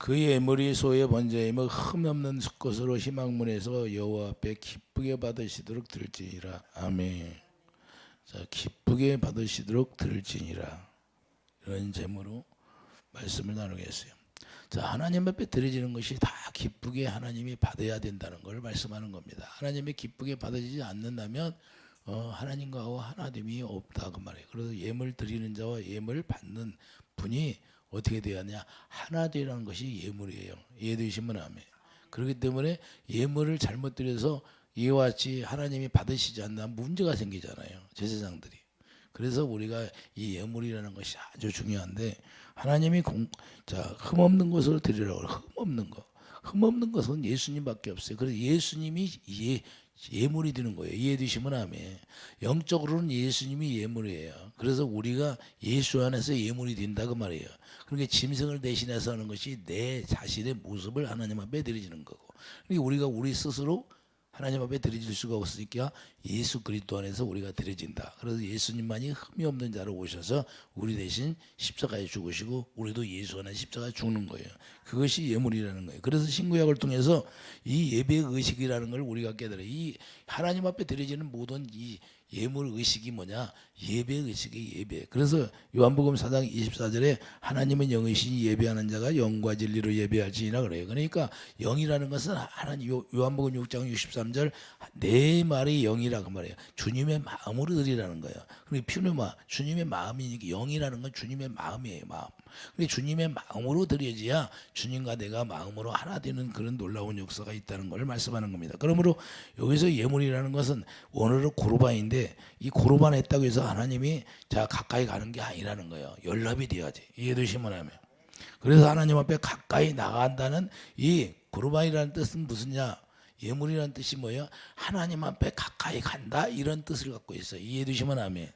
그 예물이 소의 번제이며 흠없는 것으로 희망문에서 여호와 앞에 기쁘게 받으시도록 들지니라. 아멘. 자, 기쁘게 받으시도록 들지니라. 이런 제목으로 말씀을 나누겠어요. 자, 하나님 앞에 드려지는 것이 다 기쁘게 하나님이 받아야 된다는 걸 말씀하는 겁니다. 하나님이 기쁘게 받아지지 않는다면 하나님과 하나님이 없다 그 말이에요. 그래서 예물 드리는 자와 예물 받는 분이 어떻게 되어야 하냐? 하나 되라는 것이 예물이에요. 이해되시면 아멘. 그렇기 때문에 예물을 잘못 드려서 이와 같이 하나님이 받으시지 않는 문제가 생기잖아요. 제사장들이. 그래서 우리가 이 예물이라는 것이 아주 중요한데 하나님이 흠없는 것으로 드리라고 그래요. 흠없는 것은 예수님밖에 없어요. 그래서 예수님이 예물이 되는 거예요. 이해되시면 아멘. 영적으로는 예수님이 예물이에요. 그래서 우리가 예수 안에서 예물이 된다 그 말이에요. 그러니까 짐승을 대신해서 하는 것이 내 자신의 모습을 하나님 앞에 드려지는 거고, 그러니까 우리가 우리 스스로 하나님 앞에 드려질 수가 없으니까 예수 그리스도 안에서 우리가 드려진다. 그래서 예수님만이 흠이 없는 자로 오셔서 우리 대신 십자가에 죽으시고 우리도 예수 안에 십자가에 죽는 거예요. 그것이 예물이라는 거예요. 그래서 신구약을 통해서 이 예배 의식이라는 걸 우리가 깨달아요. 이 하나님 앞에 드려지는 모든 이 예물 의식이 뭐냐? 예배 의식이 예배. 그래서 요한복음 4장 24절에 하나님은 영이시니 예배하는 자가 영과 진리로 예배할지니라 그래요. 그러니까 영이라는 것은 하나님 요한복음 6장 63절 내 말이 영이라 그 말이에요. 주님의 마음으로 드리라는 거예요. 그리고 퓨누마 주님의 마음이니까 영이라는 건 주님의 마음이에요. 마음. 그러니까 주님의 마음으로 드려져야 주님과 내가 마음으로 하나 되는 그런 놀라운 역사가 있다는 걸 말씀하는 겁니다. 그러므로 여기서 예물이라는 것은 원어로 고르반인데 이 고르반 했다고 해서 하나님이 자 가까이 가는 게 아니라는 거예요. 연락이 돼야지. 이해되시면 하면. 그래서 하나님 앞에 가까이 나간다는 이 고르반이라는 뜻은 무슨냐? 예물이라는 뜻이 뭐예요? 하나님 앞에 가까이 간다 이런 뜻을 갖고 있어요. 이해되시면 아멘.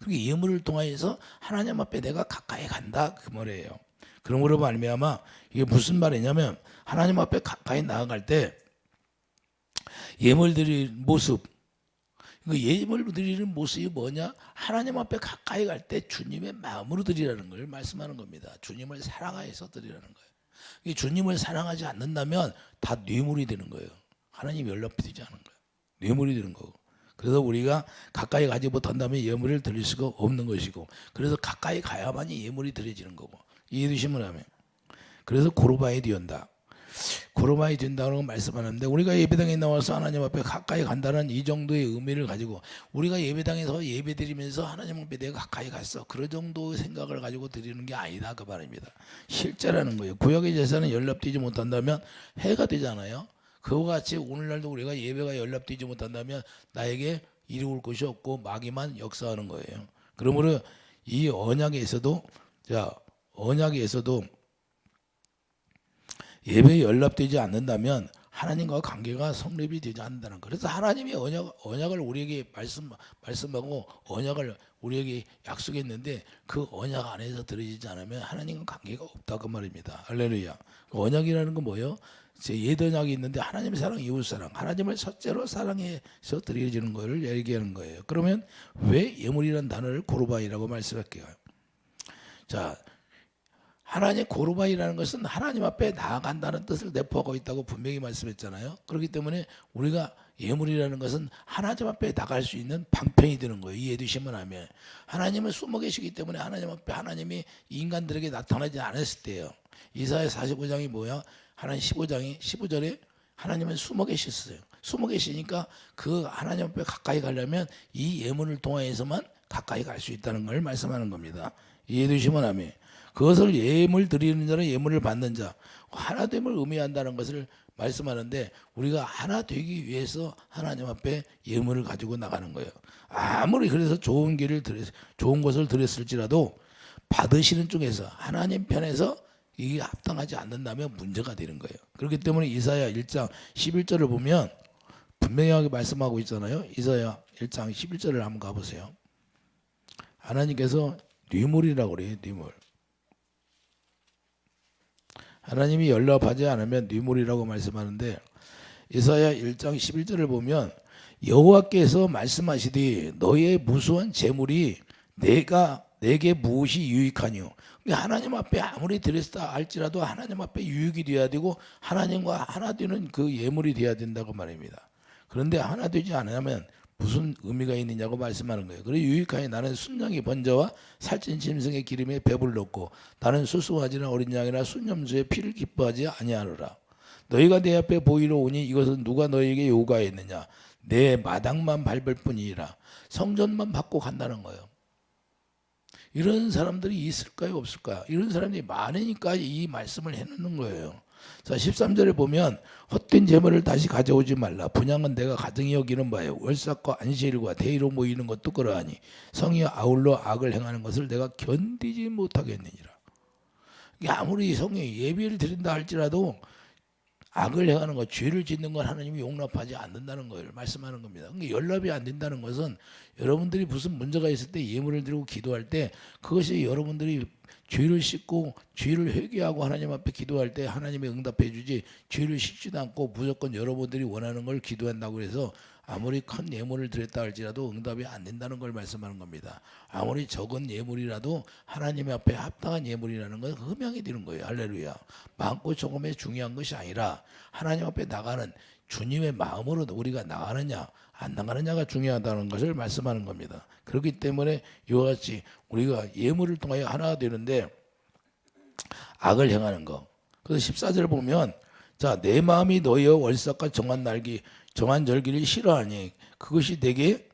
그러니까 예물을 통하여서 하나님 앞에 내가 가까이 간다 그 말이에요. 그러므로 말미암아 이게 무슨 말이냐면 하나님 앞에 가까이 나아갈 때 예물 드리는 모습, 예물 드리는 모습이 뭐냐? 하나님 앞에 가까이 갈 때 주님의 마음으로 드리라는 걸 말씀하는 겁니다. 주님을 사랑하여서 드리라는 거예요. 주님을 사랑하지 않는다면 다 뇌물이 되는 거예요. 하나님 연락이 되지 않은 거예요. 뇌물이 되는 거고. 그래서 우리가 가까이 가지 못한다면 예물을 드릴 수가 없는 것이고, 그래서 가까이 가야만이 예물이 드려지는 거고. 이해되시면 하면. 그래서 고르바이 되었다. 고르바이 된다고 말씀하는데 우리가 예배당에 나와서 하나님 앞에 가까이 간다는 이 정도의 의미를 가지고 우리가 예배당에서 예배드리면서 하나님 앞에 내가 가까이 갔어. 그런 정도의 생각을 가지고 드리는 게 아니다 그 말입니다. 실제라는 거예요. 구약의 제사는 연락되지 못한다면 해가 되잖아요. 그와 같이 오늘날도 우리가 예배가 연락되지 못한다면 나에게 이루올 것이 없고 마귀만 역사하는 거예요. 그러므로 이 언약에서도 예배에 연락되지 않는다면 하나님과 관계가 성립이 되지 않는다는 거예요. 그래서 하나님이 언약을 우리에게 말씀하고 언약을 우리에게 약속했는데 그 언약 안에서 들어지지 않으면 하나님과 관계가 없다고 말입니다. 할렐루야. 언약이라는 건 뭐예요? 옛 언약이 있는데 하나님의 사랑, 이웃 사랑, 하나님을 첫째로 사랑해서 드려지는 것을 얘기하는 거예요. 그러면 왜 예물이라는 단어를 고르바이라고 말씀할게요? 자, 하나님의 고르바이라는 것은 하나님 앞에 나아간다는 뜻을 내포하고 있다고 분명히 말씀했잖아요. 그렇기 때문에 우리가 예물이라는 것은 하나님 앞에 나갈 수 있는 방편이 되는 거예요. 이해되시면 하면 하나님은 숨어 계시기 때문에 하나님 앞에 하나님이 인간들에게 나타나지 않았을 때요. 이사야 45장이 뭐야? 하나님 15절에 하나님은 숨어 계셨어요. 숨어 계시니까 그 하나님 앞에 가까이 가려면 이 예물을 통하여서만 가까이 갈 수 있다는 걸 말씀하는 겁니다. 이해되시면 하면 그것을 예물 드리는 자는 예물을 받는 자, 하나됨을 의미한다는 것을 말씀하는데 우리가 하나 되기 위해서 하나님 앞에 예물을 가지고 나가는 거예요. 아무리 그래서 좋은 것을 드렸을지라도 받으시는 쪽에서 하나님 편에서 이게 합당하지 않는다면 문제가 되는 거예요. 그렇기 때문에 이사야 1장 11절을 보면 분명하게 말씀하고 있잖아요. 이사야 1장 11절을 한번 가보세요. 하나님께서 뇌물이라고 그래요. 뇌물. 하나님이 연락하지 않으면 뇌물이라고 말씀하는데 이사야 1장 11절을 보면 여호와께서 말씀하시되 너의 무수한 재물이 내가 내게 무엇이 유익하니요. 하나님 앞에 아무리 드렸다 할지라도 하나님 앞에 유익이 되어야 되고 하나님과 하나 되는 그 예물이 되어야 된다고 말입니다. 그런데 하나 되지 않으면 무슨 의미가 있느냐고 말씀하는 거예요. 그래 유익하니 나는 순양의 번제와 살찐 짐승의 기름에 배불 넣고 나는 수송아지나 어린 양이나 순염소의 피를 기뻐하지 아니하노라. 너희가 내 앞에 보이러 오니 이것은 누가 너희에게 요구하였느냐. 내 마당만 밟을 뿐이라. 성전만 받고 간다는 거예요. 이런 사람들이 있을까요 없을까요? 이런 사람들이 많으니까 이 말씀을 해놓는 거예요. 자 13절에 보면 헛된 재물을 다시 가져오지 말라. 분향은 내가 가증히 여기는 바요. 월삭과 안식일과 대의로 모이는 것도 그러하니 성이 아울러 악을 행하는 것을 내가 견디지 못하겠느니라. 아무리 성이 예배를 드린다 할지라도 악을 행하는 것, 죄를 짓는 건 하나님이 용납하지 않는다는 걸 말씀하는 겁니다. 그러니까 연락이 안 된다는 것은 여러분들이 무슨 문제가 있을 때 예물을 드리고 기도할 때 그것이 여러분들이 죄를 씻고 죄를 회개하고 하나님 앞에 기도할 때 하나님이 응답해 주지 죄를 씻지도 않고 무조건 여러분들이 원하는 걸 기도한다고 해서 아무리 큰 예물을 드렸다 할지라도 응답이 안 된다는 걸 말씀하는 겁니다. 아무리 적은 예물이라도 하나님 앞에 합당한 예물이라는 건 흠양이 되는 거예요. 할렐루야. 많고 조금의 중요한 것이 아니라 하나님 앞에 나가는 주님의 마음으로 우리가 나가느냐 안 나가느냐가 중요하다는 것을 말씀하는 겁니다. 그렇기 때문에 이와 같이 우리가 예물을 통하여 하나가 되는데 악을 행하는 거. 그래서 14절 보면 자, 내 마음이 너희의 월삭과 정한 절기를 싫어하니 그것이 내게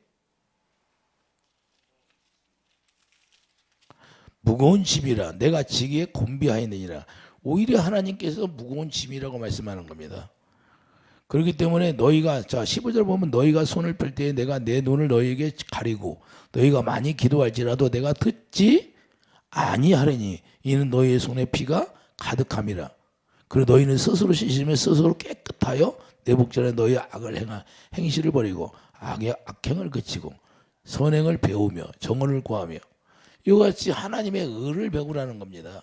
무거운 짐이라 내가 지기에 곤비하였느니라. 오히려 하나님께서 무거운 짐이라고 말씀하는 겁니다. 그렇기 때문에 너희가 자 15절 보면 너희가 손을 펼 때에 내가 내 눈을 너희에게 가리고 너희가 많이 기도할지라도 내가 듣지 아니하리니 이는 너희의 손에 피가 가득함이라. 그리고 너희는 스스로 씻으며 스스로 깨끗하여 내 복전에 너희의 악을 행실을 버리고 악의 악행을 그치고 선행을 배우며 정언을 구하며 이와 같이 하나님의 의를 배우라는 겁니다.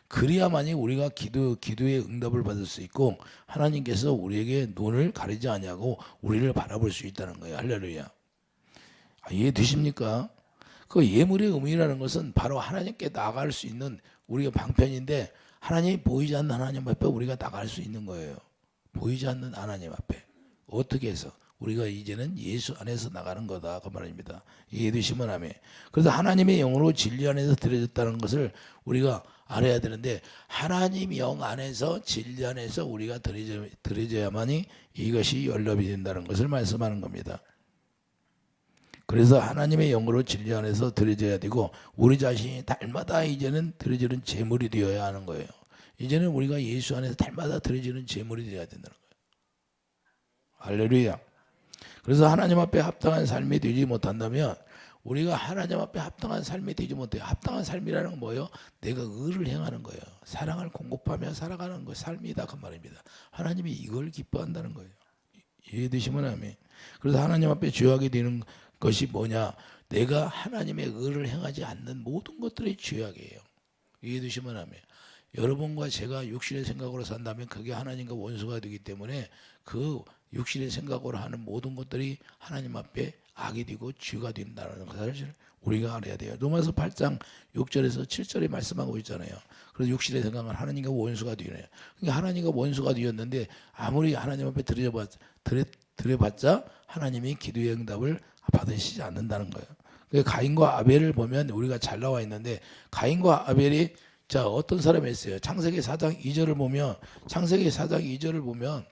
그래야만이 우리가 기도의 응답을 받을 수 있고 하나님께서 우리에게 눈을 가리지 아니하고 우리를 바라볼 수 있다는 거예요. 할렐루야. 이해되십니까? 그 예물의 의미라는 것은 바로 하나님께 나아갈 수 있는 우리가 방편인데 하나님이 보이지 않는 하나님 앞에 우리가 나갈 수 있는 거예요. 보이지 않는 하나님 앞에 어떻게 해서 우리가 이제는 예수 안에서 나가는 거다 그 말입니다. 이해되시면 아멘. 그래서 하나님의 영으로 진리 안에서 드려졌다는 것을 우리가 알아야 되는데 하나님 영 안에서 진리 안에서 우리가 드려져야만이 이것이 연락이 된다는 것을 말씀하는 겁니다. 그래서 하나님의 영으로 진리 안에서 드려져야 되고 우리 자신이 달마다 이제는 드려지는 제물이 되어야 하는 거예요. 이제는 우리가 예수 안에서 달마다 드려지는 제물이 되어야 된다는 거예요. 할렐루야. 그래서 하나님 앞에 합당한 삶이 되지 못한다면 우리가 하나님 앞에 합당한 삶이 되지 못해요. 합당한 삶이라는 건 뭐예요? 내가 의를 행하는 거예요. 사랑을 공급하며 살아가는 거 삶이다 그 말입니다. 하나님이 이걸 기뻐한다는 거예요. 이해되시면 아멘. 그래서 하나님 앞에 죄악이 되는 것이 뭐냐? 내가 하나님의 의를 행하지 않는 모든 것들이 죄악이에요. 이해되시면 아멘. 여러분과 제가 육신의 생각으로 산다면 그게 하나님과 원수가 되기 때문에 그 육신의 생각으로 하는 모든 것들이 하나님 앞에 악이 되고 죄가 된다는 것을 우리가 알아야 돼요. 로마서 8장 6절에서 7절에 말씀하고 있잖아요. 그래서 육신의 생각은 하나님과 원수가 되네요. 그러니까 하나님과 원수가 되었는데 아무리 하나님 앞에 드려봤자 하나님이 기도의 응답을 받으시지 않는다는 거예요. 그러니까 가인과 아벨을 보면 우리가 잘 나와 있는데 가인과 아벨이 자 어떤 사람이 있어요. 창세기 4장 2절을 보면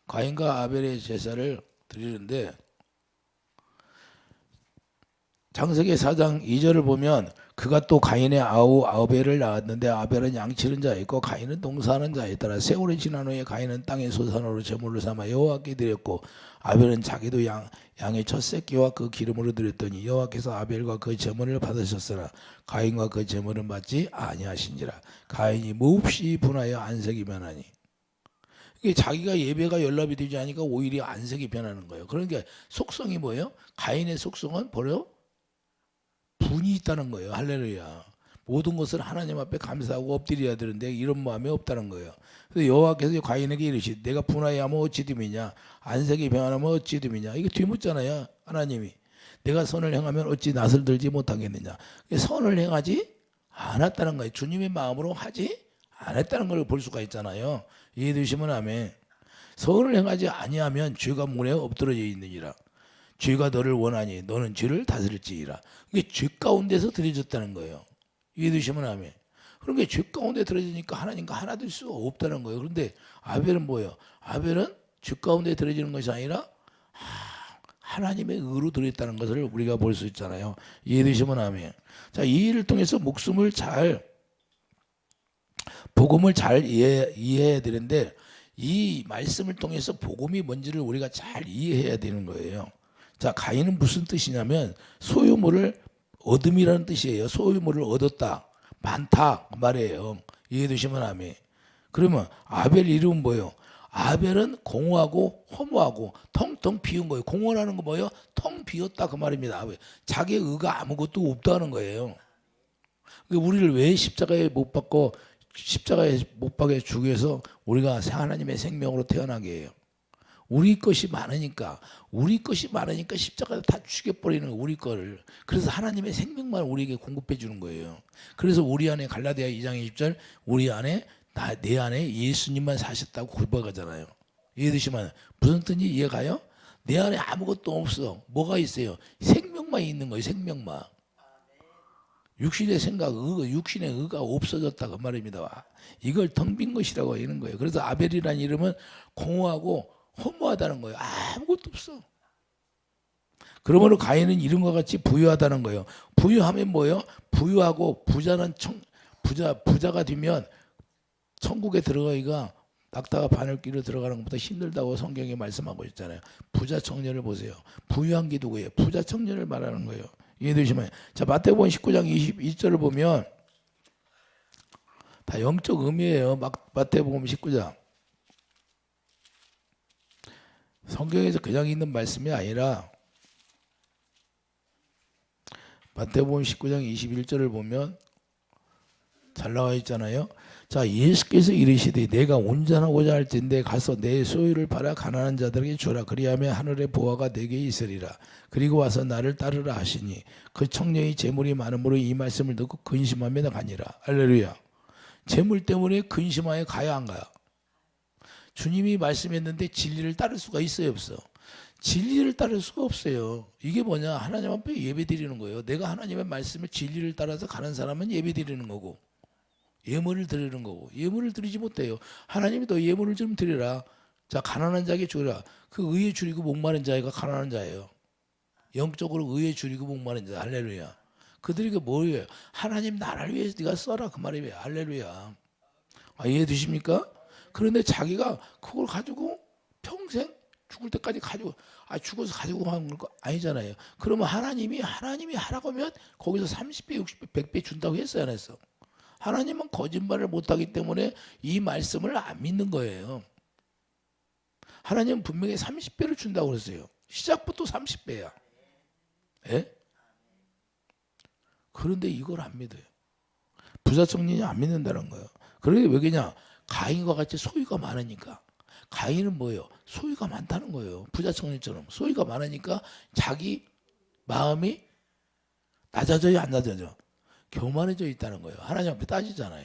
가인과 아벨의 제사를 드리는데 창세기 4장 2절을 보면 그가 또 가인의 아우 아벨을 낳았는데 아벨은 양치는 자였고 가인은 농사하는 자였더라. 세월이 지난 후에 가인은 땅의 소산으로 제물로 삼아 여호와께 드렸고 아벨은 자기도 양의 첫 새끼와 그 기름으로 드렸더니 여호와께서 아벨과 그 제물을 받으셨으나 가인과 그 제물은 받지 아니하신지라. 가인이 몹시 분하여 안색이 변하니 이게 자기가 예배가 연락이 되지 않으니까 오히려 안색이 변하는 거예요. 그러니까 속성이 뭐예요? 가인의 속성은 바로 분이 있다는 거예요. 할렐루야. 모든 것을 하나님 앞에 감사하고 엎드려야 되는데 이런 마음이 없다는 거예요. 그래서 여호와께서 가인에게 이르시되 내가 분하여하면 어찌 됨이냐 안색이 변하면 어찌 됨이냐. 이거 뒤묻잖아요. 하나님이 내가 선을 행하면 어찌 낯을 들지 못하겠느냐. 선을 행하지 않았다는 거예요. 주님의 마음으로 하지 않았다는 걸 볼 수가 있잖아요. 이해되시면 아멘. 선을 행하지 아니하면 죄가 문에 엎드러져 있느니라. 죄가 너를 원하니 너는 죄를 다스릴지니라. 이게 죄 가운데서 들여졌다는 거예요. 이해되시면 아멘. 그런 게 죄 가운데 들어지니까 하나님과 하나 될 수가 없다는 거예요. 그런데 아벨은 뭐예요? 아벨은 죄 가운데 들어지는 것이 아니라 하나님의 의로 들어있다는 것을 우리가 볼 수 있잖아요. 이해되시면 아멘. 자, 이 일을 통해서 복음을 잘 이해해야 되는데 이 말씀을 통해서 복음이 뭔지를 우리가 잘 이해해야 되는 거예요. 자, 가인은 무슨 뜻이냐면 소유물을 얻음이라는 뜻이에요. 소유물을 얻었다. 많다 그 말이에요. 이해되시면 아멘. 그러면 아벨 이름은 뭐예요? 아벨은 공허하고 허무하고 텅텅 비운 거예요. 공허라는 거 뭐예요? 텅 비었다 그 말입니다. 자기의 의가 아무것도 없다는 거예요. 우리를 왜 십자가에 못 박고 십자가에 못 박여 주기 위해서 우리가 하나님의 생명으로 태어나게 해요. 우리 것이 많으니까 십자가에 다 죽여버리는 거예요. 우리 거를. 그래서 하나님의 생명만 우리에게 공급해 주는 거예요. 그래서 우리 안에 갈라디아 2장 20절 우리 안에 내 안에 예수님만 사셨다고 고백하잖아요. 이해되시면 무슨 뜻인지 이해가요? 내 안에 아무것도 없어. 뭐가 있어요? 생명만 있는 거예요. 생명만. 육신의 생각, 육신의 의가 없어졌다 그 말입니다. 이걸 텅 빈 것이라고 하는 거예요. 그래서 아벨이라는 이름은 공허하고 허무하다는 거예요. 아무것도 없어. 그러므로 가인은 이름과 같이 부유하다는 거예요. 부유하면 뭐예요? 부유하고 부자가 되면 천국에 들어가기가 낙타가 바늘길로 들어가는 것보다 힘들다고 성경에 말씀하고 있잖아요. 부자 청년을 보세요. 부유한 게 누구예요? 부자 청년을 말하는 거예요. 이해되시면 자, 마태복음 19장 22절을 보면 다 영적 의미예요. 마태복음 19장. 성경에서 그냥 있는 말씀이 아니라 마태복음 19장 21절을 보면 잘 나와 있잖아요. 자, 예수께서 이르시되 내가 온전하고자 할 텐데 가서 내 소유를 팔아 가난한 자들에게 주라. 그리하면 하늘의 보화가 내게 있으리라. 그리고 와서 나를 따르라 하시니 그 청년이 재물이 많음으로 이 말씀을 듣고 근심하며 가니라. 할렐루야. 재물 때문에 근심하여 가야 안 가요? 주님이 말씀했는데 진리를 따를 수가 있어요, 없어? 진리를 따를 수가 없어요. 이게 뭐냐? 하나님 앞에 예배 드리는 거예요. 내가 하나님의 말씀을 진리를 따라서 가는 사람은 예배 드리는 거고 예물을 드리는 거고 예물을 드리지 못해요. 하나님이 너 예물을 좀 드리라. 자, 가난한 자에게 주라. 그 의에 줄이고 목마른 자가 가난한 자예요. 영적으로 의에 줄이고 목마른 자. 할렐루야. 그들에게 뭐예요? 하나님 나라를 위해서 네가 써라 그 말이에요. 할렐루야. 이해되십니까? 그런데 자기가 그걸 가지고 평생 죽을 때까지 가지고 죽어서 가지고 하는 거 아니잖아요. 그러면 하나님이 하라고 하면 거기서 30배, 60배, 100배 준다고 했어요, 안 했어? 하나님은 거짓말을 못하기 때문에 이 말씀을 안 믿는 거예요. 하나님은 분명히 30배를 준다고 그랬어요. 시작부터 30배야. 예? 그런데 이걸 안 믿어요. 부자 청년이 안 믿는다는 거예요. 그런데 왜 그러냐? 가인과 같이 소유가 많으니까. 가인은 뭐예요? 소유가 많다는 거예요. 부자 청년처럼 소유가 많으니까 자기 마음이 낮아져요, 안 낮아져? 교만해져 있다는 거예요. 하나님 앞에 따지잖아요.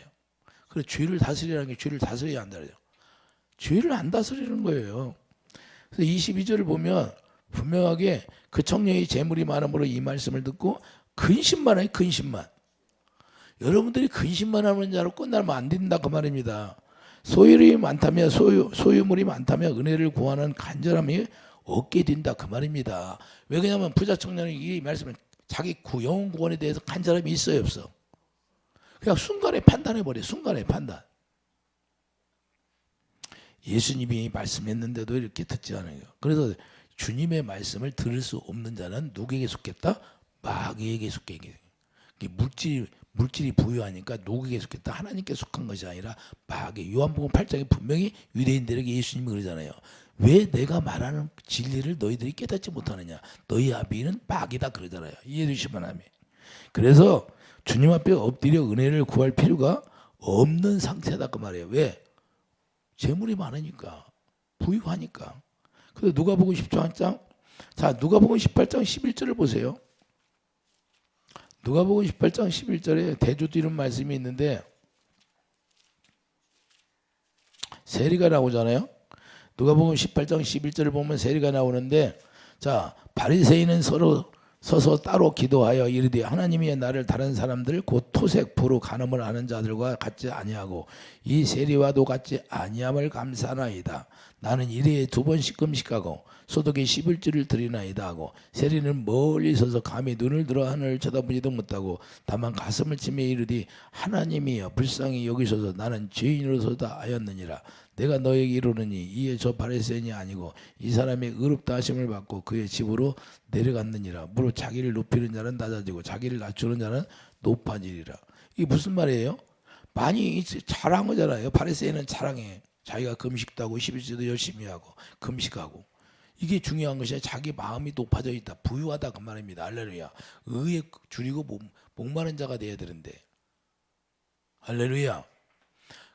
그래서 죄를 다스리라는 게 죄를 다스려야 한다죠. 죄를 안 다스리는 거예요. 그래서 22절을 보면 분명하게 그 청년이 재물이 많음으로 이 말씀을 듣고 근심만 해요. 근심만. 여러분들이 근심만 하는 자로 끝나면 안 된다 그 말입니다. 소유물이 많다면 은혜를 구하는 간절함이 얻게 된다 그 말입니다. 왜 그러냐면 부자 청년이 이 말씀을 자기 영혼 구원에 대해서 간절함이 있어요, 없어? 그냥 순간에 판단해버려. 순간에 판단. 예수님이 말씀했는데도 이렇게 듣지 않아요. 그래서 주님의 말씀을 들을 수 없는 자는 누구에게 속했다? 마귀에게 속했다. 물질이 부유하니까 누구에게 속했다? 하나님께 속한 것이 아니라 마귀. 요한복음 8장에 분명히 유대인들에게 예수님이 그러잖아요. 왜 내가 말하는 진리를 너희들이 깨닫지 못하느냐? 너희 아비는 마귀다 그러잖아요. 이해되시면 하면. 그래서 주님 앞에 엎드려 은혜를 구할 필요가 없는 상태다 그 말이에요. 왜? 재물이 많으니까. 부유하니까. 그래서 누가복음 10장 자, 누가복음 18장 11절을 보세요. 누가복음 18장 11절에 대조도 이런 말씀이 있는데 세리가 나오잖아요. 누가복음 18장 11절을 보면 세리가 나오는데, 자, 바리새인은 서로 서서 따로 기도하여 이르되 하나님이 나를 다른 사람들 곧 토색 부로 간음을 하는 자들과 같지 아니하고 이 세리와도 같지 아니함을 감사하나이다. 나는 일회에 2번씩 금식하고 소득의 11조를 드리나이다 하고, 세리는 멀리 서서 감히 눈을 들어 하늘을 쳐다보지도 못하고 다만 가슴을 치며 이르되 하나님이여 불쌍히 여기소서 나는 죄인으로서다 하였느니라. 내가 너에게 이르노니 이에 저 바리새인이 아니고 이 사람의 의롭다 하심을 받고 그의 집으로 내려갔느니라. 무릇 자기를 높이는 자는 낮아지고 자기를 낮추는 자는 높아지리라. 이게 무슨 말이에요? 많이 자랑한 거잖아요. 바리새인은 자랑해. 자기가 금식도 하고 11조도 열심히 하고 금식하고. 이게 중요한 것이 자기 마음이 높아져 있다. 부유하다 그 말입니다. 할렐루야. 의에 줄이고 목마른 자가 돼야 되는데. 할렐루야.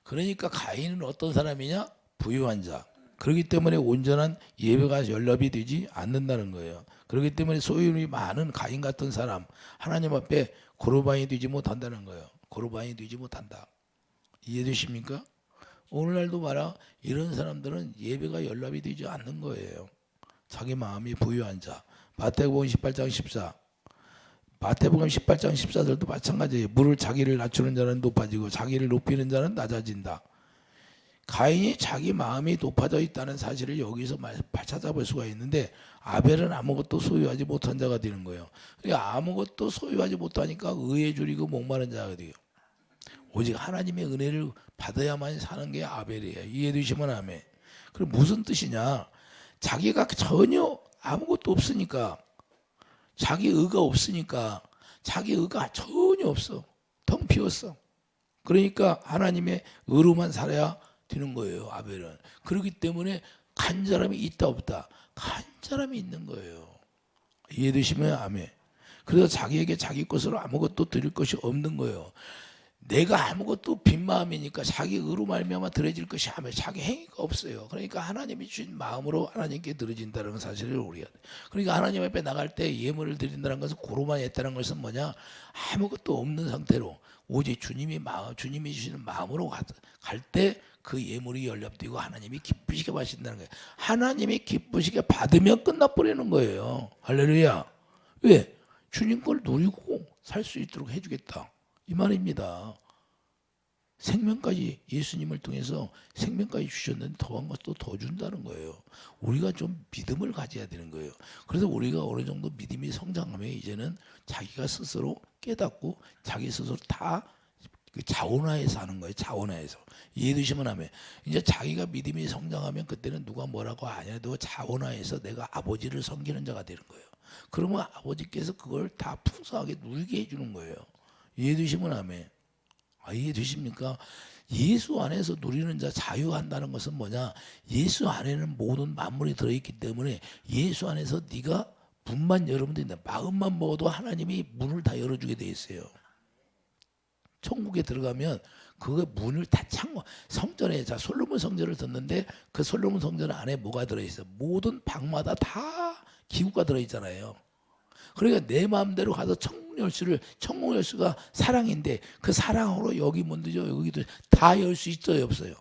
그러니까 가인은 어떤 사람이냐? 부유한 자. 그렇기 때문에 온전한 예배가 연락이 되지 않는다는 거예요. 그렇기 때문에 소유이 많은 가인 같은 사람, 하나님 앞에 고르반이 되지 못한다는 거예요. 고르반이 되지 못한다. 이해되십니까? 오늘날도 봐라, 이런 사람들은 예배가 연락이 되지 않는 거예요. 자기 마음이 부유한 자. 마태복음 18장 14. 마태복음 18장 14절도 마찬가지예요. 물을 자기를 낮추는 자는 높아지고 자기를 높이는 자는 낮아진다. 가인이 자기 마음이 높아져 있다는 사실을 여기서 찾아볼 수가 있는데, 아벨은 아무것도 소유하지 못한 자가 되는 거예요. 그러니까 아무것도 소유하지 못하니까 의에 줄이고 목마른 자가 돼요. 오직 하나님의 은혜를 받아야만 사는 게 아벨이에요. 이해되시면 아멘. 그럼 무슨 뜻이냐? 자기가 전혀 아무것도 없으니까, 자기 의가 없으니까, 자기 의가 전혀 없어. 텅 비었어. 그러니까 하나님의 의로만 살아야 되는 거예요, 아벨은. 그렇기 때문에 간절함이 있다 없다? 간절함이 있는 거예요. 이해되시면 아멘. 그래서 자기에게 자기 것으로 아무것도 드릴 것이 없는 거예요. 내가 아무것도 빈 마음이니까 자기 의로 말미암아 드려질 것이 하며 자기 행위가 없어요. 그러니까 하나님이 주신 마음으로 하나님께 드려진다는 사실을 우리가. 그러니까 하나님 앞에 나갈 때 예물을 드린다는 것은 고로만 했다는 것은 뭐냐? 아무것도 없는 상태로 오직 주님이 주시는 마음으로 갈 때 그 예물이 연락되고 하나님이 기쁘시게 받으신다는 거예요. 하나님이 기쁘시게 받으면 끝나버리는 거예요. 할렐루야. 왜? 주님 걸 누리고 살 수 있도록 해주겠다. 이 말입니다. 생명까지 예수님을 통해서 생명까지 주셨는데 더한 것도 더 준다는 거예요. 우리가 좀 믿음을 가져야 되는 거예요. 그래서 우리가 어느 정도 믿음이 성장하면 이제는 자기가 스스로 깨닫고 자기 스스로 다 자원화해서 하는 거예요. 자원화해서. 이해되시면 하면 이제 자기가 믿음이 성장하면 그때는 누가 뭐라고 안 해도 자원화해서 내가 아버지를 섬기는 자가 되는 거예요. 그러면 아버지께서 그걸 다 풍성하게 누리게 해주는 거예요. 이해되시면 아멘. 이해되십니까? 예수 안에서 누리는 자, 자유한다는 것은 뭐냐? 예수 안에는 모든 만물이 들어있기 때문에 예수 안에서 네가 문만 열으면 된다. 마음만 먹어도 하나님이 문을 다 열어주게 돼 있어요. 천국에 들어가면 그 문을 다 창고, 성전에, 자, 솔로몬 성전을 듣는데 그 솔로몬 성전 안에 뭐가 들어있어요? 모든 방마다 다 기구가 들어있잖아요. 그러니까 내 마음대로 가서 천국 열쇠가 사랑인데 그 사랑으로 여기 문도죠, 여기도 다 열 수 있어요, 없어요?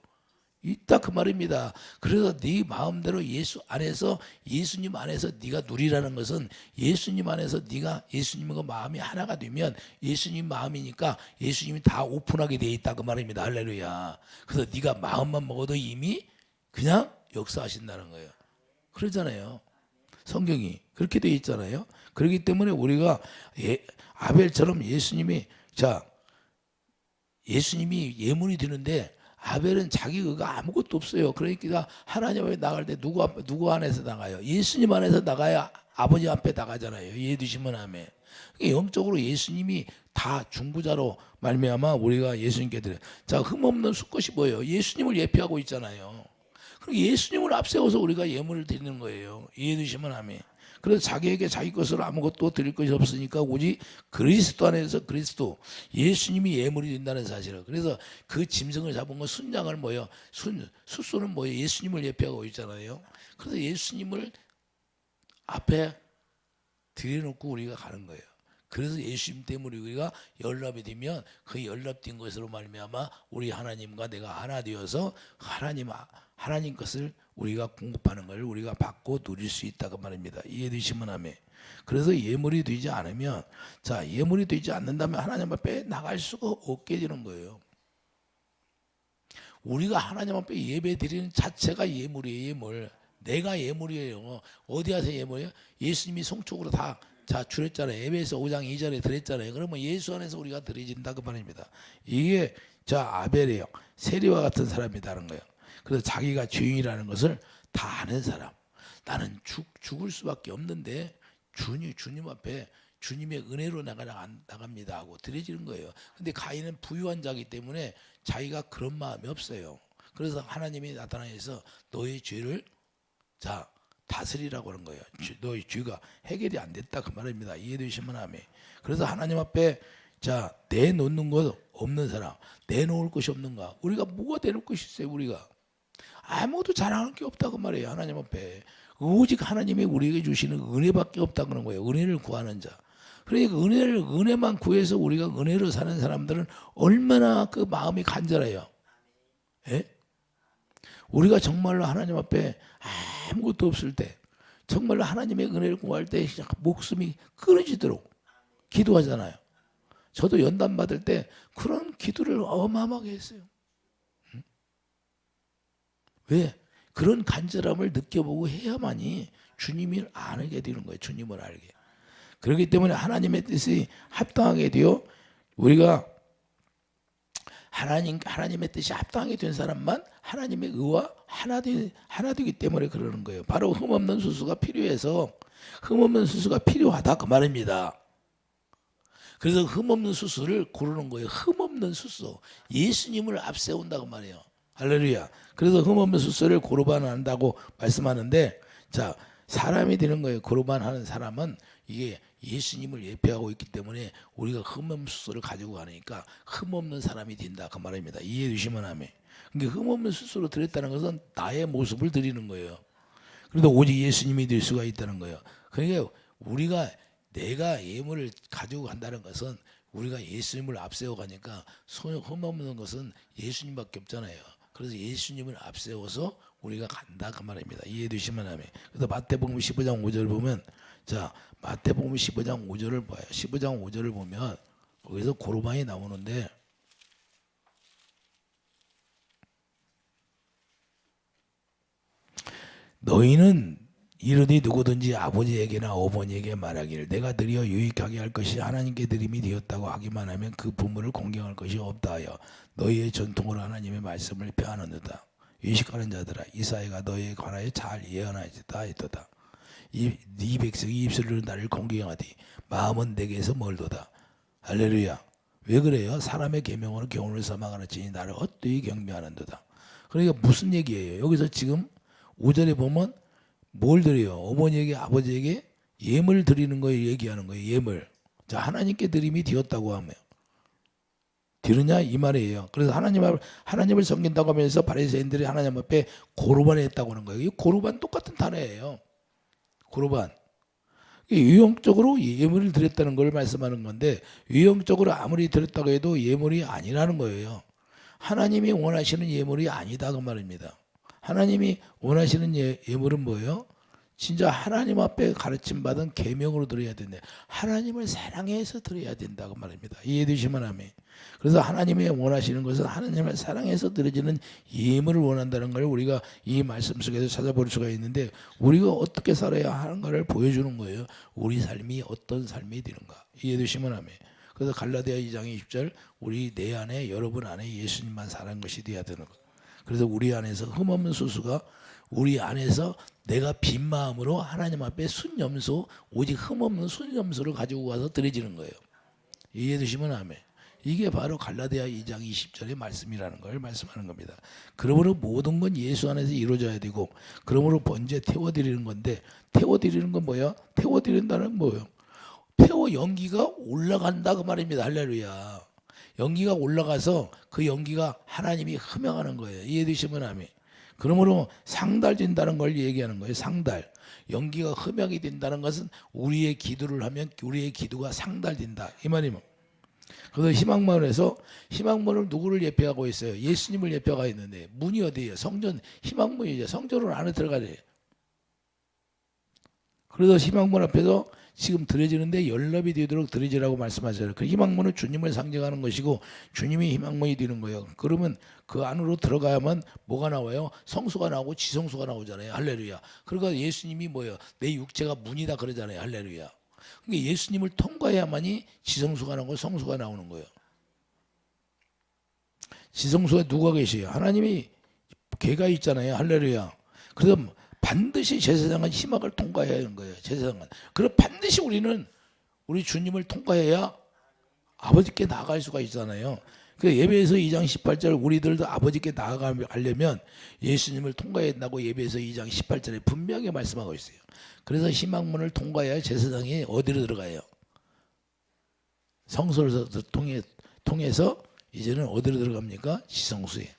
있다 그 말입니다. 그래서 네 마음대로 예수 안에서, 예수님 안에서 네가 누리라는 것은 예수님 안에서 네가 예수님과 마음이 하나가 되면 예수님 마음이니까 예수님이 다 오픈하게 돼 있다 그 말입니다. 할렐루야. 그래서 네가 마음만 먹어도 이미 그냥 역사하신다는 거예요. 그러잖아요. 성경이 그렇게 돼 있잖아요. 그렇기 때문에 우리가 아벨처럼 예수님이 예문이 되는데, 아벨은 자기 의가 아무것도 없어요. 그러니까 하나님 앞에 나갈 때 누구 안에서 나가요? 예수님 안에서 나가야 아버지 앞에 나가잖아요. 이해되시면 아멘. 영적으로 예수님이 다 중보자로 말미암아 우리가 예수님께 드려요. 자, 흠없는 수컷이 뭐예요? 예수님을 예표하고 있잖아요. 그럼 예수님을 앞세워서 우리가 예물을 드리는 거예요. 이해되시면 아멘. 그래서 자기에게 자기 것으로 아무것도 드릴 것이 없으니까 오직 그리스도 안에서 그리스도, 예수님이 예물이 된다는 사실을. 그래서 그 짐승을 잡은 건 순양을 뭐예요? 숫소는 뭐예요? 예수님을 예표하고 있잖아요. 그래서 예수님을 앞에 들여놓고 우리가 가는 거예요. 그래서 예수님 때문에 우리가 연합이 되면 그 연합된 것으로 말미암아 우리 하나님과 내가 하나 되어서 하나님 것을 우리가 공급하는 걸 우리가 받고 누릴 수 있다고 말입니다. 이해되시면 아멘. 그래서 예물이 되지 않으면, 자, 예물이 되지 않는다면 하나님 앞에 나갈 수가 없게 되는 거예요. 우리가 하나님 앞에 예배 드리는 자체가 예물이에요. 예물. 내가 예물이에요. 어디 가서 예물이에요? 예수님이 송축으로 다 주렸잖아요. 에베소 5장 2절에 드렸잖아요. 그러면 예수 안에서 우리가 드려진다 그 말입니다. 이게 아벨이에요. 세리와 같은 사람이라는 거예요. 그래서 자기가 죄인이라는 것을 다 아는 사람. 나는 죽을 수밖에 없는데 주님 앞에 주님의 은혜로 나갑니다 하고 드려지는 거예요. 근데 가인은 부유한 자이기 때문에 자기가 그런 마음이 없어요. 그래서 하나님이 나타나서 너의 죄를 다스리라고 하는 거예요. 너의 죄가 해결이 안 됐다 그 말입니다. 이해되시면 아멘. 그래서 하나님 앞에 내놓는 것 없는 사람, 내놓을 것이 없는가? 우리가 뭐가 내놓을 것이 있어요? 우리가 아무것도 자랑할 게 없다고 말이에요. 하나님 앞에 오직 하나님이 우리에게 주시는 은혜밖에 없다고 하는 거예요. 은혜를 구하는 자. 그러니까 은혜만 구해서 우리가 은혜로 사는 사람들은 얼마나 그 마음이 간절해요. 예? 우리가 정말로 하나님 앞에 아무것도 없을 때, 정말로 하나님의 은혜를 구할 때 목숨이 끊어지도록 기도하잖아요. 저도 연단 받을 때 그런 기도를 어마어마하게 했어요. 왜? 그런 간절함을 느껴보고 해야만이 주님을 알게 되는 거예요. 주님을 알게. 그렇기 때문에 하나님의 뜻이 합당하게 되어 우리가 하나님의 뜻이 합당하게 된 사람만 하나님의 의와 하나 되기 때문에 그러는 거예요. 바로 흠없는 수수가 필요해서 흠없는 수수가 필요하다 그 말입니다. 그래서 흠없는 수수를 고르는 거예요. 흠없는 수수. 예수님을 앞세운다고 말해요. 할렐루야. 그래서 흠없는 수수를 고르반한다고 말씀하는데, 사람이 되는 거예요. 고르반하는 사람은 이게 예수님을 예표하고 있기 때문에 우리가 흠없는 수수를 가지고 가니까 흠없는 사람이 된다 그 말입니다. 이해해 주시면 아멘. 그러니까 흠없는 수수로 드렸다는 것은 나의 모습을 드리는 거예요. 그래도 오직 예수님이 될 수가 있다는 거예요. 그러니까 내가 예물을 가지고 간다는 것은 우리가 예수님을 앞세워 가니까 흠없는 것은 예수님밖에 없잖아요. 그래서 예수님을 앞세워서 우리가 간다 그 말입니다. 이해해 주시면 아멘. 그래서 마태복음 15장 5절을 보면, 마태복음 15장 5절을 봐요. 15장 5절을 보면 거기서 고르반이 나오는데, 너희는 이르되 누구든지 아버지에게나 어머니에게 말하기를 내가 드려 유익하게 할 것이 하나님께 드림이 되었다고 하기만 하면 그 부모를 공경할 것이 없다 하여 너희의 전통으로 하나님의 말씀을 폐하는도다. 유식하는 자들아, 이사야가 너희에 관하여 잘 예언하였다 했도다. 네 백성이 입술로 나를 공경하되 마음은 내게서 멀도다. 할렐루야. 왜 그래요? 사람의 계명으로 교훈을 삼아가는지니 나를 헛되이 경배하는도다. 그러니까 무슨 얘기예요? 여기서 지금 5절에 보면 뭘 드려요? 어머니에게 아버지에게 예물 드리는 거 얘기하는 거예요. 예물. 하나님께 드림이 되었다고 하며 드느냐 이 말이에요. 그래서 하나님을 섬긴다고 하면서 바리새인들이 하나님 앞에 고르반을 했다고 하는 거예요. 이 고르반 똑같은 단어예요. 고르반. 유형적으로 예물을 드렸다는 걸 말씀하는 건데, 유형적으로 아무리 드렸다고 해도 예물이 아니라는 거예요. 하나님이 원하시는 예물이 아니다 그 말입니다. 하나님이 원하시는 예물은 뭐예요? 진짜 하나님 앞에 가르침 받은 계명으로 드려야 된다. 하나님을 사랑해서 드려야 된다고 말입니다. 이해되시면 아멘. 그래서 하나님이 원하시는 것은 하나님을 사랑해서 드려지는 예물을 원한다는 걸 우리가 이 말씀 속에서 찾아볼 수가 있는데, 우리가 어떻게 살아야 하는가를 보여주는 거예요. 우리 삶이 어떤 삶이 되는가. 이해되시면 아멘. 그래서 갈라디아 2장 20절 우리 내 안에 여러분 안에 예수님만 사는 것이 되어야 되는 것. 그래서 우리 안에서 흠없는 수수가 우리 안에서 내가 빈 마음으로 하나님 앞에 순염소, 오직 흠없는 순염소를 가지고 와서 드려지는 거예요. 이해되시면 아멘. 이게 바로 갈라디아 2장 20절의 말씀이라는 걸 말씀하는 겁니다. 그러므로 모든 건 예수 안에서 이루어져야 되고, 그러므로 번제 태워드리는 건데, 태워드리는 건 뭐야? 태워드린다는 건 뭐예요? 태워 연기가 올라간다 그 말입니다. 할렐루야. 연기가 올라가서 그 연기가 하나님이 흠명하는 거예요. 이해되시면 아멘. 그러므로 상달된다는 걸 얘기하는 거예요. 상달. 연기가 흠양이 된다는 것은 우리의 기도를 하면 우리의 기도가 상달된다 이 말이면. 그래서 희망문에서 희망문을 누구를 예표하고 있어요? 예수님을 예표하고 있는데 문이 어디예요? 성전. 희망문이죠. 성전으로 안에 들어가래요. 그래서 희망문 앞에서 지금 드려지는데 연락이 되도록 드려지라고 말씀하잖아요. 그 희망문은 주님을 상징하는 것이고 주님이 희망문이 되는 거예요. 그러면 그 안으로 들어가야만 뭐가 나와요? 성수가 나오고 지성수가 나오잖아요. 할렐루야. 그러니까 예수님이 뭐예요? 내 육체가 문이다 그러잖아요. 할렐루야. 그러니까 예수님을 통과해야만이 지성수가 나오고 성수가 나오는 거예요. 지성수에 누가 계세요? 하나님이 개가 있잖아요. 할렐루야. 그래서 반드시 제사장은 희망을 통과해야 하는 거예요. 제사장은. 그럼 반드시 우리는 우리 주님을 통과해야 아버지께 나아갈 수가 있잖아요. 그 예배에서 2장 18절 우리들도 아버지께 나아가려면 예수님을 통과해야 된다고 예배에서 2장 18절에 분명히 말씀하고 있어요. 그래서 희망문을 통과해야 제사장이 어디로 들어가요? 성소를 통해서 이제는 어디로 들어갑니까? 지성수에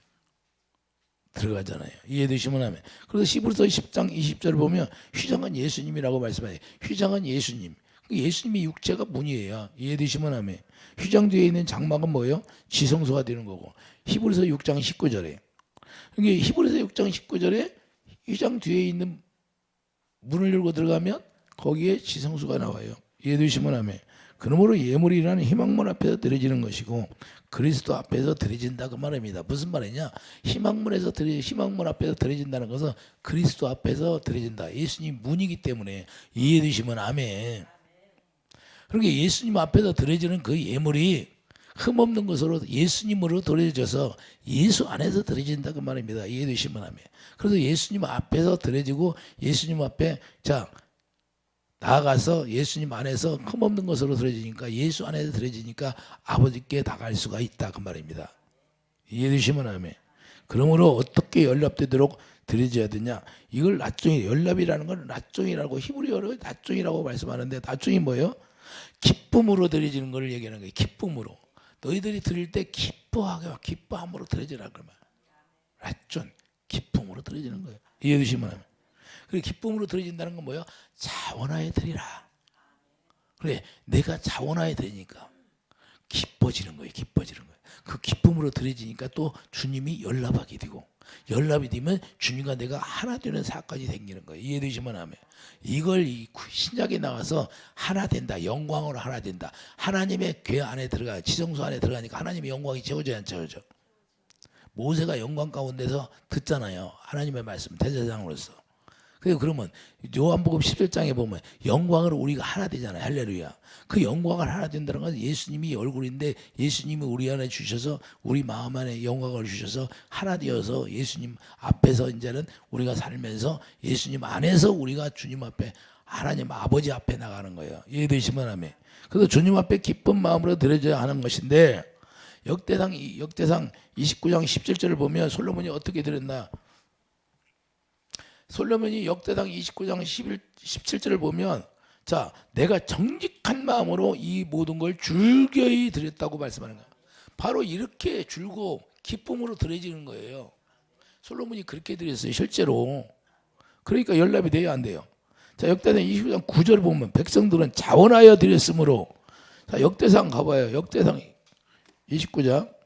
들어가잖아요. 이해되시면 하면. 그래서 히브리서 10장 20절을 보면 휘장은 예수님이라고 말씀해요. 휘장은 예수님. 예수님이 육체가 문이에요. 이해되시면 하면. 휘장 뒤에 있는 장막은 뭐예요? 지성소가 되는 거고. 히브리서 6장 19절에. 이게 히브리서 6장 19절에 휘장 뒤에 있는 문을 열고 들어가면 거기에 지성소가 나와요. 이해되시면 하면. 그러므로 예물이라는 희망문 앞에서 드려지는 것이고 그리스도 앞에서 드려진다 그 말입니다. 무슨 말이냐? 희망문 앞에서 드려진다는 것은 그리스도 앞에서 드려진다. 예수님 문이기 때문에. 이해되시면 아멘. 그러니까 예수님 앞에서 드려지는 그 예물이 흠없는 것으로 예수님으로 드려져서 예수 안에서 드려진다 그 말입니다. 이해되시면 아멘. 그래서 예수님 앞에서 드려지고 예수님 앞에 나아가서 예수님 안에서 흠없는 것으로 드려지니까 예수 안에서 드려지니까 아버지께 나갈 수가 있다 그 말입니다. 이해되시면 아멘. 그러므로 어떻게 연락되도록 드려져야 되냐? 이걸 낫종이 연락이라는 건 낫종이라고 히브리어로 낫종이라고 말씀하는데 낫종이 뭐예요? 기쁨으로 드려지는 걸 얘기하는 거예요. 기쁨으로. 너희들이 드릴 때 기뻐함으로 드려지라 그러면 낫종 기쁨으로 드려지는 거예요. 이해되시면 아멘. 그리고 기쁨으로 드려진다는 건 뭐예요? 자원하에 드리라. 그래, 내가 자원하에 드리니까 기뻐지는 거예요. 기뻐지는 거예요. 그 기쁨으로 드려지니까 또 주님이 연락하게 되고 연락이 되면 주님과 내가 하나 되는 사건이 생기는 거예요. 이해되시면 하면 이걸 이 신약에 나와서 하나 된다. 영광으로 하나 된다. 하나님의 궤 안에 들어가 지성소 안에 들어가니까 하나님의 영광이 채워져야 안 채워져. 모세가 영광 가운데서 듣잖아요. 하나님의 말씀 대제사장으로서. 그러면 요한복음 17장에 보면 영광으로 우리가 하나 되잖아요. 할렐루야. 그 영광을 하나 된다는 건 예수님이 얼굴인데 예수님이 우리 안에 주셔서 우리 마음 안에 영광을 주셔서 하나 되어서 예수님 앞에서 이제는 우리가 살면서 예수님 안에서 우리가 주님 앞에 하나님 아버지 앞에 나가는 거예요. 이해되시면 하면. 그래서 주님 앞에 기쁜 마음으로 드려져야 하는 것인데 역대상 29장 17절을 보면 솔로몬이 어떻게 드렸나? 솔로몬이 역대상 29장 17절을 보면 자, 내가 정직한 마음으로 이 모든 걸 즐거이 드렸다고 말씀하는 거예요. 바로 이렇게 즐거워 기쁨으로 드려지는 거예요. 솔로몬이 그렇게 드렸어요. 실제로. 그러니까 연락이 돼야 안 돼요. 자, 역대상 29장 9절 보면 백성들은 자원하여 드렸으므로 자, 역대상 가봐요. 역대상 29장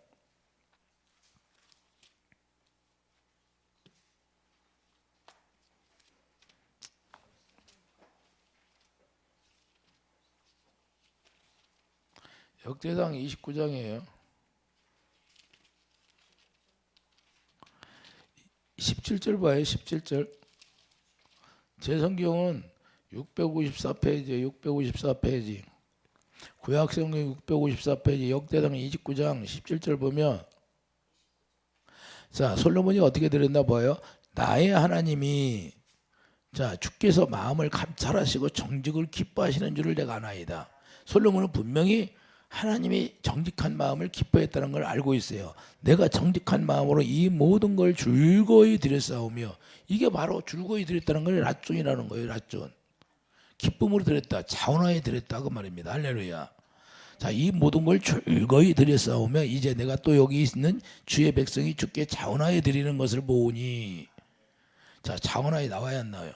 역대상 29장이에요. 17절 봐요. 17절. 제 성경은 654페이지 654페이지 구약성경 654페이지 역대상 29장 17절 보면 자 솔로몬이 어떻게 드렸나 봐요. 나의 하나님이 자 주께서 마음을 감찰하시고 정직을 기뻐하시는 줄을 내가 아나이다. 솔로몬은 분명히 하나님이 정직한 마음을 기뻐했다는 걸 알고 있어요. 내가 정직한 마음으로 이 모든 걸 즐거이 드렸사오며 이게 바로 즐거이 드렸다는 걸 랏존이라는 거예요. 랏존. 기쁨으로 드렸다. 자원하에 드렸다 그 말입니다. 할렐루야. 자, 이 모든 걸 즐거이 드렸사오며 이제 내가 또 여기 있는 주의 백성이 주께 자원하에 드리는 것을 보오니 자, 자원하에 나와야 안 나와요?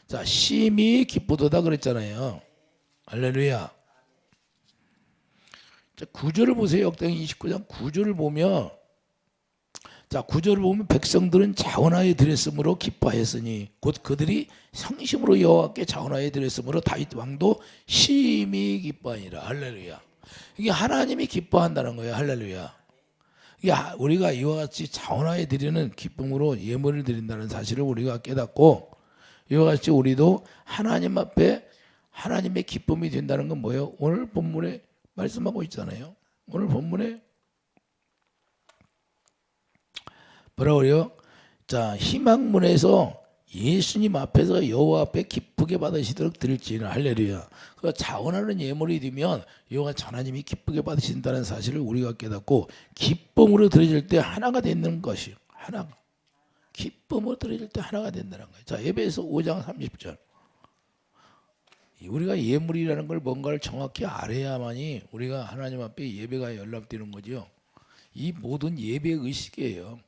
자, 심히 기쁘도다 그랬잖아요. 할렐루야. 자, 9절을 보세요. 역대기 29장 9절을 보면, 자, 9절을 보면 백성들은 자원하에 드렸으므로 기뻐하였으니 곧 그들이 성심으로 여호와께 자원하에 드렸으므로 다윗 왕도 심히 기뻐하니라. 할렐루야. 이게 하나님이 기뻐한다는 거예요. 할렐루야. 이게 우리가 이와 같이 자원하에 드리는 기쁨으로 예물을 드린다는 사실을 우리가 깨닫고, 이와 같이 우리도 하나님 앞에 하나님의 기쁨이 된다는 건 뭐예요? 오늘 본문에 말씀하고 있잖아요. 오늘 본문에 뭐라고 그래요? 자, 희망문에서 예수님 앞에서 여호와 앞에 기쁘게 받으시도록 드릴지는. 할렐루야. 그 자원하는 예물이 되면 여호와 하나님이 기쁘게 받으신다는 사실을 우리가 깨닫고 기쁨으로 드려질 때 하나가 되는 것이요. 하나가. 기쁨으로 드려질 때 하나가 된다는 거예요. 자, 에베소 5장 30절. 우리가 예물이라는 걸 뭔가를 정확히 알아야만이 우리가 하나님 앞에 예배가 연락되는 거죠. 이 모든 예배 의식이에요.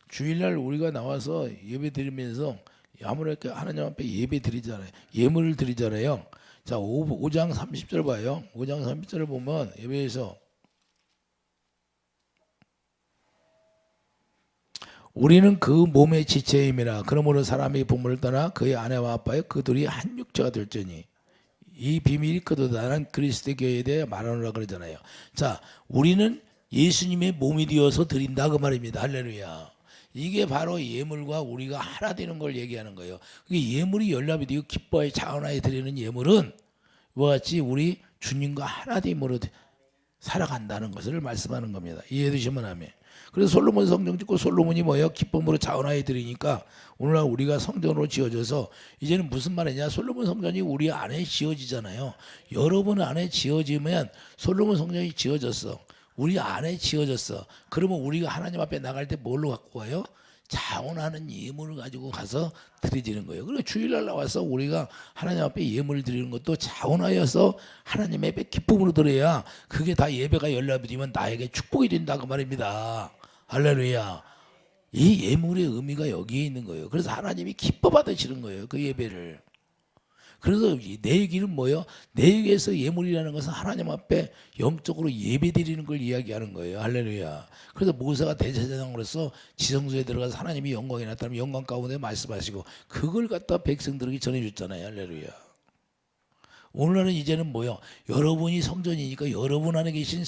주일날 우리가 나와서 예배 드리면서 아무래도 하나님 앞에 예배 드리잖아요. 예물을 드리잖아요. 자, 5장 30절 봐요. 5장 30절을 보면 예배에서 우리는 그 몸의 지체임이라. 그러므로 사람이 부모를 떠나 그의 아내와 아빠의 그 둘이 한 육체가 될지니 이 비밀이 거두다는 그리스도의 교회에 대해 말하노라 그러잖아요. 자, 우리는 예수님의 몸이 되어서 드린다 그 말입니다. 할렐루야. 이게 바로 예물과 우리가 하나 되는 걸 얘기하는 거예요. 예물이 연합이 되고 기뻐하여 자원하여 드리는 예물은 이와 같이 우리 주님과 하나됨으로 살아간다는 것을 말씀하는 겁니다. 이해되시면 아멘. 그래서 솔로몬 성전 짓고 솔로몬이 뭐예요? 기쁨으로 자원하여 드리니까 오늘날 우리가 성전으로 지어져서 이제는 무슨 말이냐? 솔로몬 성전이 우리 안에 지어지잖아요. 여러분 안에 지어지면 솔로몬 성전이 지어졌어. 우리 안에 지어졌어. 그러면 우리가 하나님 앞에 나갈 때 뭘로 갖고 와요? 자원하는 예물을 가지고 가서 드리지는 거예요. 그리고 주일날 나와서 우리가 하나님 앞에 예물을 드리는 것도 자원하여서 하나님 앞에 기쁨으로 드려야 그게 다 예배가 연락이 되면 나에게 축복이 된다 그 말입니다. 할렐루야. 이 예물의 의미가 여기에 있는 거예요. 그래서 하나님이 기뻐 받으시는 거예요. 그 예배를. 그래서 내 얘기는 뭐예요? 내 얘기에서 예물이라는 것은 하나님 앞에 영적으로 예배 드리는 걸 이야기하는 거예요. 할렐루야. 그래서 모세가 대제사장으로서 지성소에 들어가서 하나님이 영광이 나타나면 영광 가운데 말씀하시고 그걸 갖다 백성들에게 전해줬잖아요. 할렐루야. 오늘날은 이제는 뭐예요? 여러분이 성전이니까 여러분 안에 계신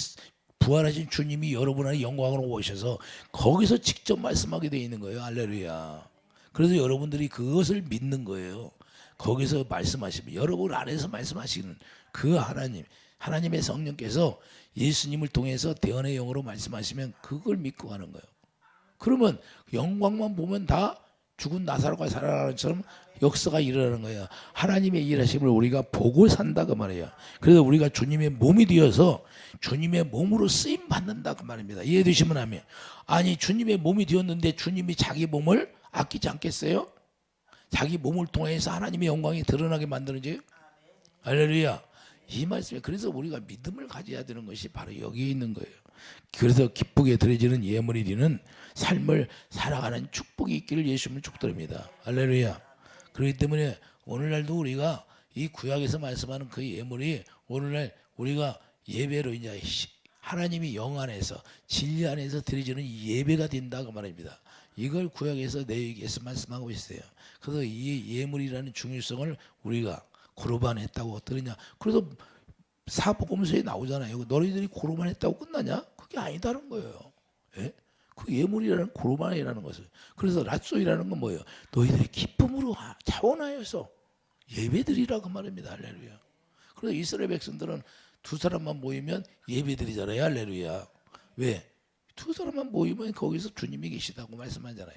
부활하신 주님이 여러분 안에 영광으로 오셔서 거기서 직접 말씀하게 되어 있는 거예요. 할렐루야. 그래서 여러분들이 그것을 믿는 거예요. 거기서 말씀하시면 여러분 안에서 말씀하시는 그 하나님의 성령께서 예수님을 통해서 대언의 영으로 말씀하시면 그걸 믿고 가는 거예요. 그러면 영광만 보면 다 죽은 나사로가 살아나는 것처럼 역사가 일어나는 거예요. 하나님의 일하심을 우리가 보고 산다 그 말이에요. 그래서 우리가 주님의 몸이 되어서 주님의 몸으로 쓰임 받는다 그 말입니다. 이해되시면 하면 아니 주님의 몸이 되었는데 주님이 자기 몸을 아끼지 않겠어요? 자기 몸을 통해서 하나님의 영광이 드러나게 만드는지. 할렐루야. 이 말씀에 그래서 우리가 믿음을 가져야 되는 것이 바로 여기에 있는 거예요. 그래서 기쁘게 드려지는 예물이 되는 삶을 살아가는 축복이 있기를 예수님을 축드립니다. 할렐루야. 그렇기 때문에 오늘날도 우리가 이 구약에서 말씀하는 그 예물이 오늘날 우리가 예배로 이제 하나님이 영 안에서 진리 안에서 드려지는 예배가 된다 그 말입니다. 이걸 구약에서 내에게서 말씀하고 있어요. 그래서 이 예물이라는 중요성을 우리가 고르반 했다고 들으냐? 그래서 사복음서에 나오잖아요. 너희들이 고르반 했다고 끝나냐? 그게 아니다는 거예요. 예? 그 예물이라는 고르반이라는 것을. 그래서 랏소이라는 건 뭐예요? 너희들이 기쁨으로 자원하여서 예배드리라 그 말입니다. 할렐루야. 그래서 이스라엘 백성들은 두 사람만 모이면 예배드리잖아요. 할렐루야. 왜? 두 사람만 모이면 거기서 주님이 계시다고 말씀하잖아요.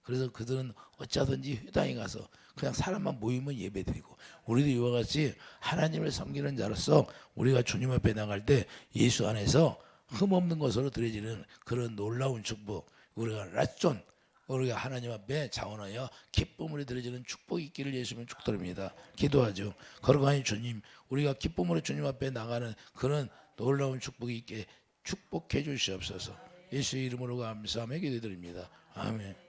그래서 그들은 어쩌든지 회당에 가서 그냥 사람만 모이면 예배드리고 우리도 이와 같이 하나님을 섬기는 자로서 우리가 주님 앞에 나갈 때 예수 안에서 흠없는 것으로 드려지는 그런 놀라운 축복 우리가 랏존 우리가 하나님 앞에 자원하여 기쁨으로 드려지는 축복이 있기를 예수님은 축드립니다. 기도하죠. 거룩하신 주님 우리가 기쁨으로 주님 앞에 나가는 그런 놀라운 축복이 있게 축복해 주시옵소서. 예수의 이름으로 감사하며 기도드립니다. 아멘.